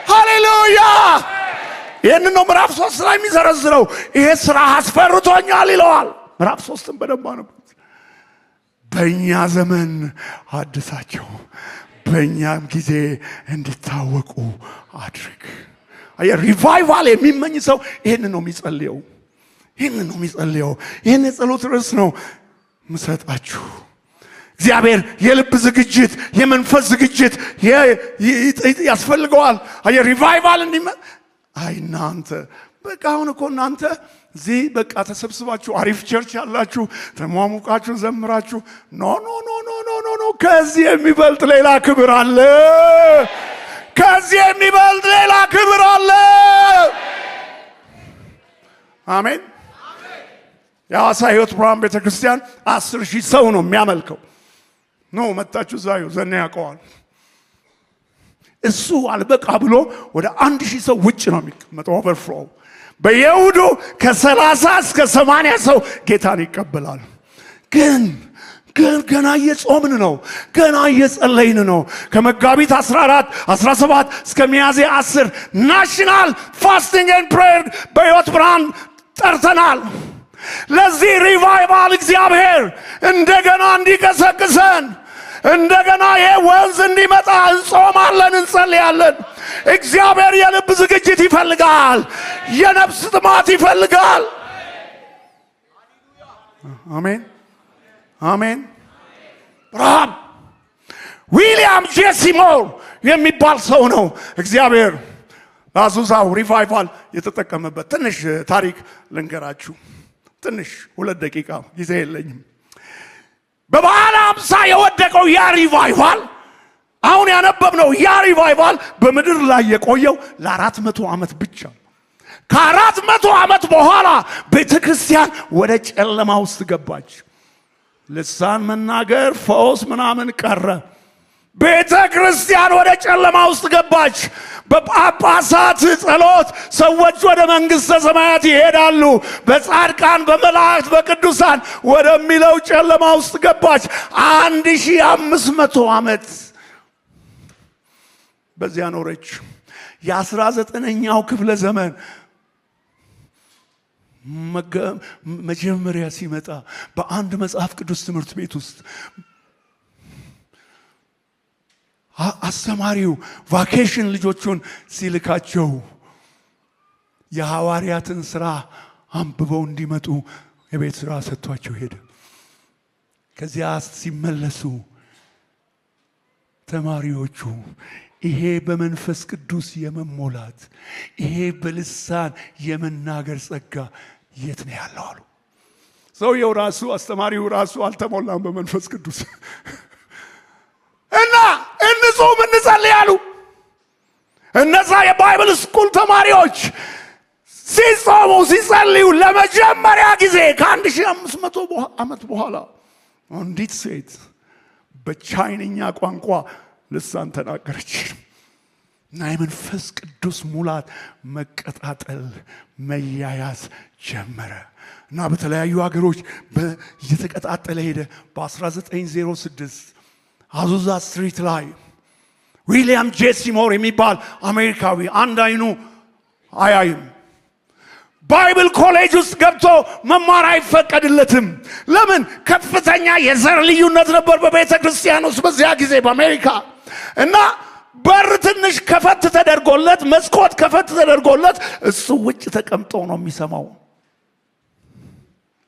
ሃሌሉያ። ይህን ነው ምዕራፍ 3 ላይ የሚዘረዝረው። ይሄ ስራ አስፈርቶኛል ይለዋል። ምዕራፍ 3ን በደንብ አነቡት። በእኛ ዘመን አድሳቸው፣ በእኛም ጊዜ እንዲታወቁ አድርግ። ሪቫይቫል የሚመኝ ሰው ይህን ነው የሚጸልየው። ይህን የጸሎት ርዕስ ነው ምሰጣችሁ። እግዚአብሔር የልብ ዝግጅት፣ የመንፈስ ዝግጅት ያስፈልገዋል። ሪቫይቫል እናንተ በቃ አሁን እኮ እናንተ እዚህ በቃ ተሰብስባችሁ አሪፍ ቸርች ያላችሁ ተሟሙቃችሁ ዘምራችሁ ኖ ኖ ኖ ኖ ኖ ኖ ኖ ከዚህ የሚበልጥ ሌላ ክብር አለ። ከዚህ የሚበልጥ ሌላ ክብር አለ። አሜን። የሐዋሳ ሕይወት ብርሃን ቤተክርስቲያን 10,000 ሰው ነው የሚያመልከው። ነው መጣችሁ ዛዩ ዘና ያውቀዋል። እሱ አልበቃ ብሎ ወደ 1,000 ሰው ውጭ ነው የሚቀመጠው። ኦቨርፍሎው በየሁዱ ከ30 እስከ 80 ሰው ጌታን ይቀበላል። ግን ገና እየጾምን ነው፣ ገና እየጸለይን ነው። ከመጋቢት 14 17 እስከ ሚያዝያ 10 ናሽናል ፋስቲንግ ኤንድ ፕሬየር በሕይወት ብርሃን ጠርተናል። ለዚህ ሪቫይቫል እግዚአብሔር እንደገና እንዲቀሰቅሰን፣ እንደገና ይሄ ወንዝ እንዲመጣ እንጾማለን፣ እንጸልያለን። እግዚአብሔር የልብ ዝግጅት ይፈልጋል፣ የነፍስ ጥማት ይፈልጋል። አሜን አሜን። ብርሃን ዊሊያም ጄሲ ሞር የሚባል ሰው ነው እግዚአብሔር ለአዙሳው ሪቫይቫል የተጠቀመበት። ትንሽ ታሪክ ልንገራችሁ፣ ትንሽ 2 ደቂቃ ጊዜ የለኝም። በበዓለ ሃምሳ የወደቀው ያ ሪቫይቫል አሁን ያነበብነው ያ ሪቫይቫል በምድር ላይ የቆየው ለ400 ዓመት ብቻ። ከ400 ዓመት በኋላ ቤተክርስቲያን ወደ ጨለማ ውስጥ ገባች። ልሳን መናገር፣ ፈውስ ምናምን ቀረ። ቤተክርስቲያን ወደ ጨለማ ውስጥ ገባች። በጳጳሳት ጸሎት ሰዎች ወደ መንግሥተ ሰማያት ይሄዳሉ። በጻድቃን በመላእክት በቅዱሳን ወደሚለው ጨለማ ውስጥ ገባች። 1500 ዓመት በዚያ ኖረች። የ19ኛው ክፍለ ዘመን መጀመሪያ ሲመጣ በአንድ መጽሐፍ ቅዱስ ትምህርት ቤት ውስጥ አስተማሪው ቫኬሽን ልጆቹን ሲልካቸው የሐዋርያትን ሥራ አንብበው እንዲመጡ የቤት ሥራ ሰጥቷቸው ሄደ። ከዚያ ሲመለሱ ተማሪዎቹ ይሄ በመንፈስ ቅዱስ የመሞላት ይሄ በልሳን የመናገር ጸጋ የት ነው ያለው አሉ። ሰውየው ራሱ አስተማሪው ራሱ አልተሞላም በመንፈስ ቅዱስ እና እንጾም እንጸልይ አሉ። እነዛ የባይብል ስኩል ተማሪዎች ሲጾሙ ሲጸልዩ ለመጀመሪያ ጊዜ ከ1500 ዓመት በኋላ አንዲት ሴት በቻይንኛ ቋንቋ ልሳን ተናገረች እና የመንፈስ ቅዱስ ሙላት መቀጣጠል መያያዝ ጀመረ እና በተለያዩ ሀገሮች እየተቀጣጠለ ሄደ። በ1906 አዙዛ ስትሪት ላይ ዊሊያም ጄሲ ሞር የሚባል አሜሪካዊ አንድ አይኑ አያይም ባይብል ኮሌጅ ውስጥ ገብቶ መማር አይፈቀድለትም። ለምን? ከፍተኛ የዘር ልዩነት ነበር በቤተ ክርስቲያን ውስጥ በዚያ ጊዜ በአሜሪካ። እና በር ትንሽ ከፈት ተደርጎለት፣ መስኮት ከፈት ተደርጎለት እሱ ውጭ ተቀምጦ ነው የሚሰማው።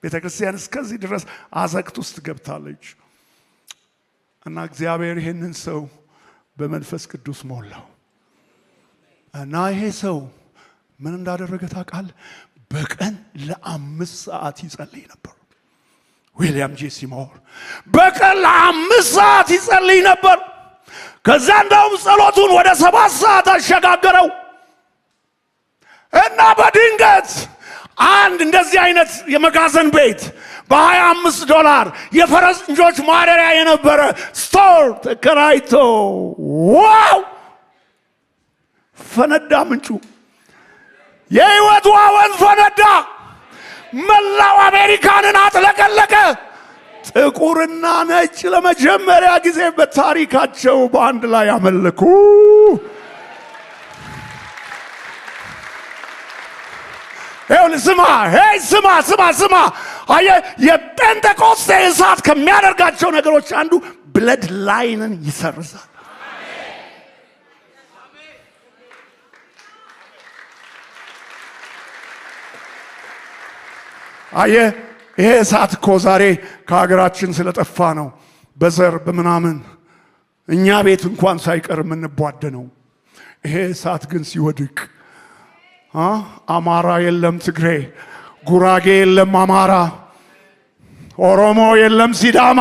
ቤተ ክርስቲያን እስከዚህ ድረስ አዘቅት ውስጥ ገብታለች። እና እግዚአብሔር ይህንን ሰው በመንፈስ ቅዱስ ሞላው። እና ይሄ ሰው ምን እንዳደረገ ታውቃለህ? በቀን ለ5 ሰዓት ይጸልይ ነበር። ዊሊያም ጄ ሲሞር በቀን ለ5 ሰዓት ይጸልይ ነበር። ከዛ እንደውም ጸሎቱን ወደ 7 ሰዓት አሸጋገረው። እና በድንገት አንድ እንደዚህ አይነት የመጋዘን ቤት $25 የፈረንጆች ማደሪያ የነበረ ስቶር ተከራይቶ ዋው ፈነዳ። ምንጩ የህይወት ወንዝ ፈነዳ። መላው አሜሪካንን አጥለቀለቀ። ጥቁርና ነጭ ለመጀመሪያ ጊዜ በታሪካቸው በአንድ ላይ አመለኩ። ስማ አየህ፣ የጴንጤቆስጤ እሳት ከሚያደርጋቸው ነገሮች አንዱ ብለድ ላይንን ይሰርዛል። አየህ፣ ይሄ እሳት እኮ ዛሬ ከሀገራችን ስለጠፋ ነው በዘር በምናምን እኛ ቤት እንኳን ሳይቀር የምንቧደነው። ይሄ እሳት ግን ሲወድቅ አማራ የለም ትግሬ፣ ጉራጌ የለም አማራ፣ ኦሮሞ የለም ሲዳማ።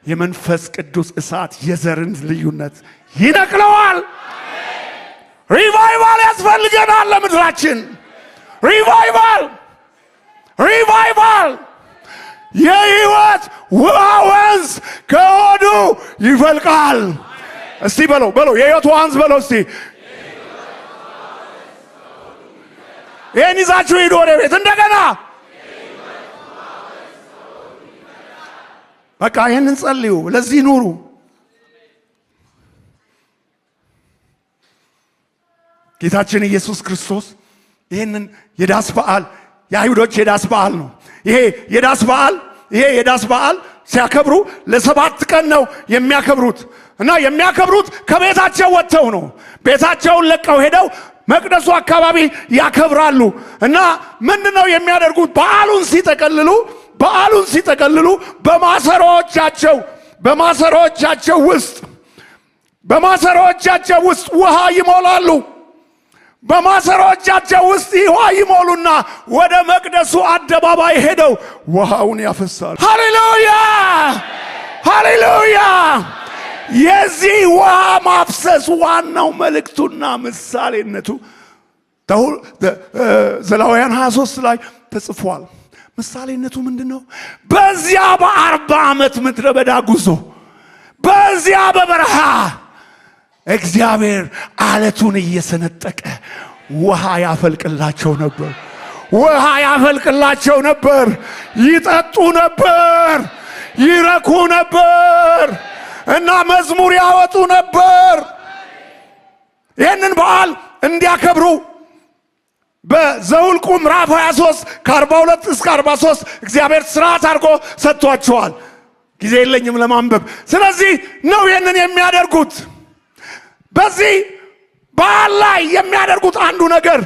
የመንፈስ ቅዱስ እሳት የዘርን ልዩነት ይነቅለዋል። ሪቫይቫል ያስፈልገናል ለምድራችን። ሪቫይቫል የህይወት ውሃ ወንዝ ከሆዱ ይፈልቃል። እስቲ በለው የህይወት ወንዝ በለው እስቲ። ይህን ይዛችሁ ሂዱ ወደ ቤት እንደገና። በቃ ይህንን ጸልዩ፣ ለዚህ ኑሩ። ጌታችን ኢየሱስ ክርስቶስ ይህንን የዳስ በዓል የአይሁዶች የዳስ በዓል ነው። ይሄ የዳስ በዓል ሲያከብሩ ለ7 ቀን ነው የሚያከብሩት። እና የሚያከብሩት ከቤታቸው ወጥተው ነው። ቤታቸውን ለቀው ሄደው መቅደሱ አካባቢ ያከብራሉ። እና ምንድነው የሚያደርጉት? በዓሉን ሲጠቀልሉ በማሰሮቻቸው ውስጥ ውሃ ይሞላሉ። በማሰሮቻቸው ውስጥ ውሃ ይሞሉና ወደ መቅደሱ አደባባይ ሄደው ውሃውን ያፈሳሉ። ሃሌሉያ! የዚህ ውሃ ማፍሰስ ዋናው መልእክቱና ምሳሌነቱ ዘሌዋውያን 23 ላይ ተጽፏል። ምሳሌነቱ ምንድነው? በዚያ በ40 ዓመት ምድረ በዳ ጉዞ በዚያ በበረሃ እግዚአብሔር አለቱን እየሰነጠቀ ውሃ ያፈልቅላቸው ነበር። ይጠጡ ነበር፣ ይረኩ ነበር እና መዝሙር ያወጡ ነበር። ይህንን በዓል እንዲያከብሩ በዘኍልቍ ምዕራፍ 23 ከ42 እስከ 43 እግዚአብሔር ሥርዓት አድርጎ ሰጥቷቸዋል። ጊዜ የለኝም ለማንበብ። ስለዚህ ነው ይህንን የሚያደርጉት። በዚህ በዓል ላይ የሚያደርጉት አንዱ ነገር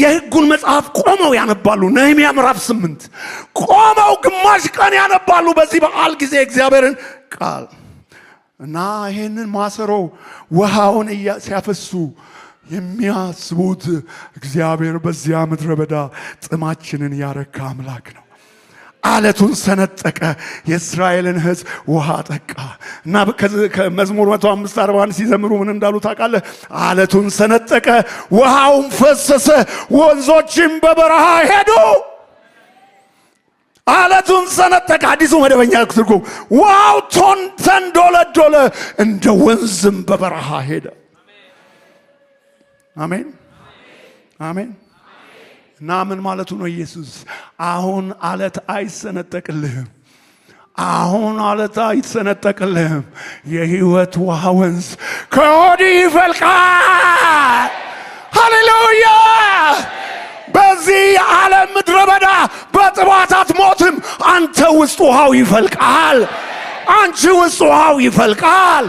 የሕጉን መጽሐፍ ቆመው ያነባሉ። ነህምያ ምዕራፍ 8 ቆመው ግማሽ ቀን ያነባሉ በዚህ በዓል ጊዜ እግዚአብሔርን ቃል እና ይሄንን ማሰሮ ውሃውን ሲያፈሱ የሚያስቡት እግዚአብሔር በዚያ ምድረ በዳ ጥማችንን ያረካ አምላክ ነው። አለቱን ሰነጠቀ፣ የእስራኤልን ሕዝብ ውሃ ጠቃ። እና ከመዝሙር 105:41 ሲዘምሩ ምን እንዳሉ ታውቃለህ? አለቱን ሰነጠቀ፣ ውሃውን ፈሰሰ፣ ወንዞችም በበረሃ ሄዱ። አለቱን ሰነጠቀ። አዲሱ መደበኛ ትርጉም ውሃው ተንዶለዶለ፣ እንደ ወንዝም በበረሃ ሄደ። አሜን አሜን። እና ምን ማለቱ ነው ኢየሱስ? አሁን አለት አይሰነጠቅልህም። የህይወት ውሃ ወንዝ ከሆድህ ይፈልቃል። ሃሌሉያ! በዛ በምድረ በዳ በጥባት አትሞትም። አንተ ውስጥ ውሃው ይፈልቃል። አንቺ ውስጥ ውሃው ይፈልቃል፣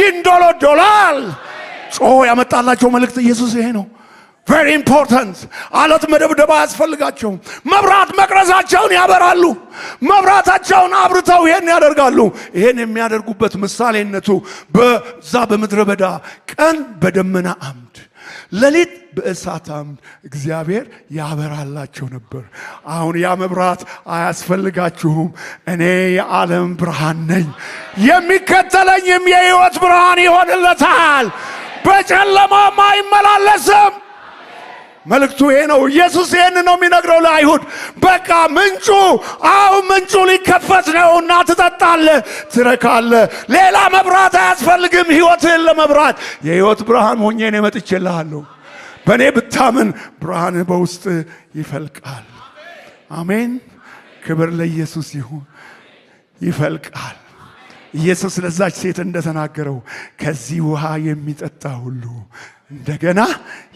ይንዶሎዶላል። ጮሆ ያመጣላቸው መልእክት ኢየሱስ ይሄ ነው። very important። አለት መደብደባ አያስፈልጋቸውም። መብራት መቅረዛቸውን ያበራሉ። መብራታቸውን አብርተው ይሄን ያደርጋሉ። ይሄን የሚያደርጉበት ምሳሌነቱ በዛ በምድረ በዳ ቀን በደመና አምድ፣ ሌሊት በእሳት አምድ እግዚአብሔር ያበራላቸው ነበር። አሁን ያ መብራት አያስፈልጋችሁም። እኔ የዓለም ብርሃን ነኝ፣ የሚከተለኝም የሕይወት ብርሃን ይሆንለታል፣ በጨለማም አይመላለስም። መልእክቱ ይሄ ነው። ኢየሱስ ይሄን ነው የሚነግረው ለአይሁድ። በቃ ምንጩ አሁን ምንጩ ሊከፈት ነውና ትጠጣለህ፣ ትረካለህ። ሌላ መብራት አያስፈልግም ሕይወትህን ለመብራት። የሕይወት ብርሃን ሆኜ እኔ መጥቼልሃለሁ። በእኔ ብታምን ብርሃን በውስጥ ይፈልቃል። አሜን። ክብር ለኢየሱስ ይሁን። ይፈልቃል። ኢየሱስ ለዛች ሴት እንደተናገረው ከዚህ ውሃ የሚጠጣ ሁሉ እንደገና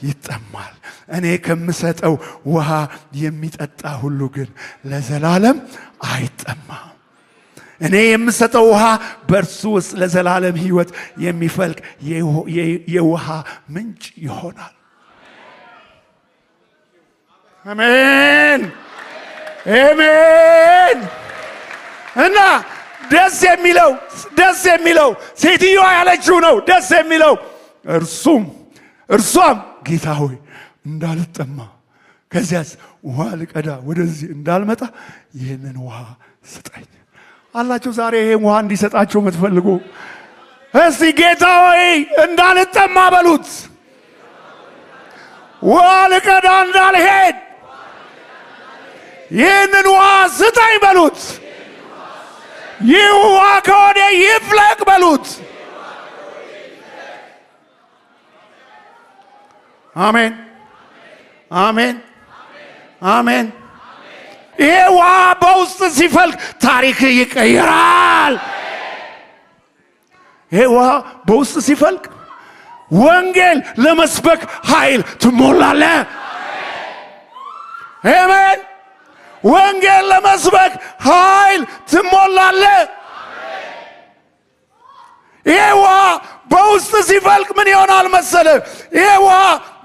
ይጠማል። እኔ ከምሰጠው ውሃ የሚጠጣ ሁሉ ግን ለዘላለም አይጠማም። እኔ የምሰጠው ውሃ በእርሱ ውስጥ ለዘላለም ሕይወት የሚፈልቅ የውሃ ምንጭ ይሆናል። አሜን አሜን። እና ደስ የሚለው ሴትዮዋ ያለችው ነው ደስ የሚለው። እርሷም ጌታ ሆይ እንዳልጠማ ከዚያስ ውሃ ልቀዳ ወደዚህ እንዳልመጣ ይህንን ውሃ ስጠኝ አላቸው። ዛሬ ይሄን ውሃ እንዲሰጣቸው የምትፈልጉ እስቲ ጌታ ሆይ እንዳልጠማ በሉት። ውሃ ልቀዳ እንዳልሄድ ይህንን ውሃ ስጠኝ በሉት። ይህ ውሃ ከወዴ ይፍለቅ በሉት። አሜን አሜን አሜን። ይሄ ውሃ በውስጥ ሲፈልቅ ታሪክ ይቀየራል። ይሄ ውሃ በውስጥ ሲፈልቅ ወንጌል ለመስበክ ኃይል ትሞላለህ። አሜን። ወንጌል ለመስበክ ኃይል ትሞላለህ። ይሄ ውሃ በውስጥ ሲፈልቅ ምን ይሆናል መሰለ? ይሄ ውሃ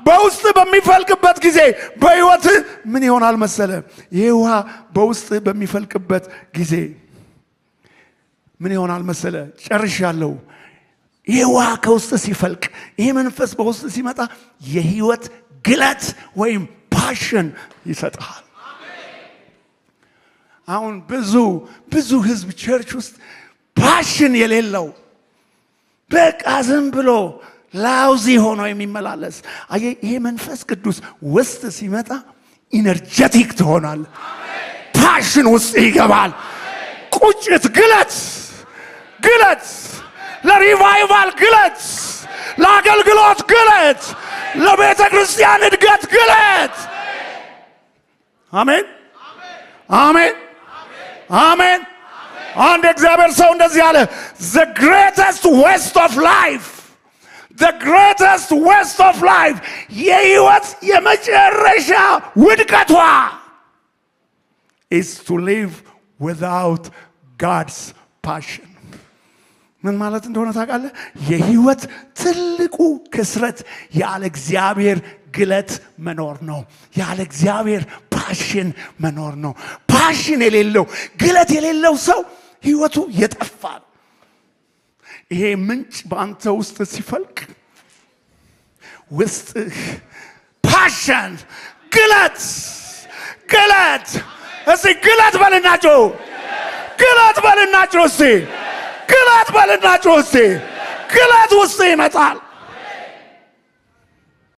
በውስጥ በሚፈልቅበት ጊዜ በሕይወት ምን ይሆናል መሰለ? ይሄ ውሃ በውስጥ በሚፈልቅበት ጊዜ ምን ይሆናል መሰለ? ጨርሻለሁ። ይሄ ውሃ ከውስጥ ሲፈልቅ፣ ይሄ መንፈስ በውስጥ ሲመጣ የሕይወት ግለት ወይም ፓሽን ይሰጣል። አሁን ብዙ ህዝብ ቸርች ውስጥ ፓሽን የሌለው በቃ ዝም ብሎ ላውዚ ሆኖ የሚመላለስ ይሄ መንፈስ ቅዱስ ውስጥ ሲመጣ ኢነርጀቲክ ትሆናል። ፓሽን ውስጥ ይገባል። ቁጭት፣ ግለት፣ ለሪቫይቫል ግለት፣ ለአገልግሎት ግለት፣ ለቤተ ክርስቲያን እድገት ግለት። አሜን አሜን አሜን። አንድ እግዚአብሔር ሰው እንደዚህ አለ፣ the greatest waste of life የህይወት የመጨረሻ ውድቀቷ is to live without God's passion። ምን ማለት እንደሆነ ታውቃለህ? የህይወት ትልቁ ክስረት ያለ እግዚአብሔር ግለት መኖር ነው። ያለ እግዚአብሔር ፓሽን መኖር ነው። ፓሽን የሌለው ግለት የሌለው ሰው ህይወቱ የጠፋ ነው። ይሄ ምንጭ በአንተ ውስጥ ሲፈልቅ ውስጥ ፓሽን፣ ግለት እስቲ ግለት በልናቸው፣ ግለት በልናቸው እስቲ፣ ግለት በልናቸው እስቲ። ግለት ውስጥ ይመጣል።